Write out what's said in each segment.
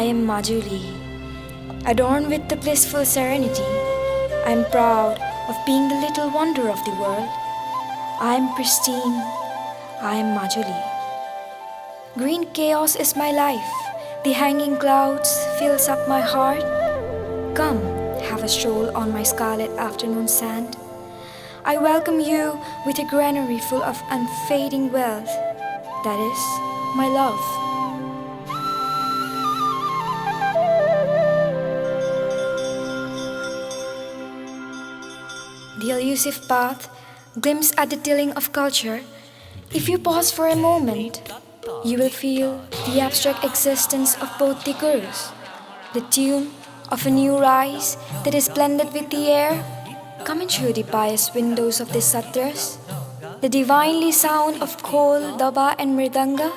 I am Majuli, adorned with the blissful serenity. I am proud of being the little wonder of the world. I am pristine, I am Majuli. Green chaos is my life, the hanging clouds fills up my heart. Come, have a stroll on my scarlet afternoon sand. I welcome you with a granary full of unfading wealth, that is, my love. The elusive path glimpses at the tilling of culture. If you pause for a moment, you will feel the abstract existence of both the gurus, the tune of a new rise that is blended with the air coming through the pious windows of the satras, the divinely sound of khol, daba and mridanga.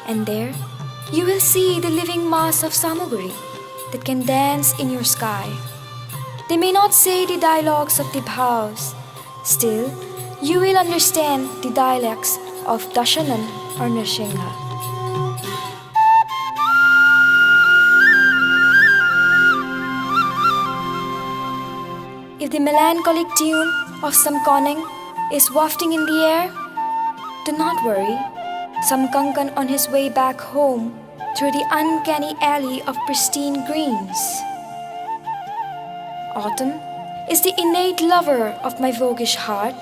And there, you will see the living mass of samaguri that can dance in your sky. They may not say the dialogues of the bhavs, still, you will understand the dialects of Dashanan or Nrsimha. If the melancholic tune of some conning is wafting in the air, do not worry. Some Kankan on his way back home through the uncanny alley of pristine greens. Autumn is the innate lover of my voguish heart.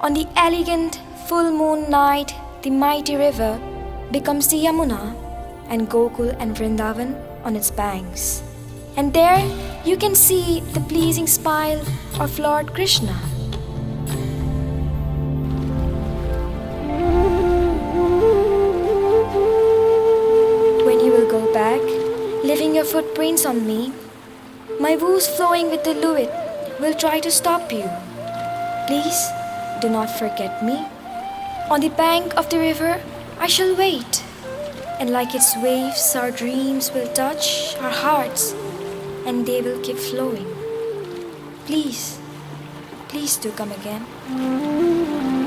On the elegant full moon night, the mighty river becomes the Yamuna, and Gokul and Vrindavan on its banks. And there you can see the pleasing smile of Lord Krishna. When you will go back, leaving your footprints on me, my woes flowing with the fluid will try to stop you. Please do not forget me. On the bank of the river, I shall wait, and like its waves, our dreams will touch our hearts, and they will keep flowing. Please, please do come again.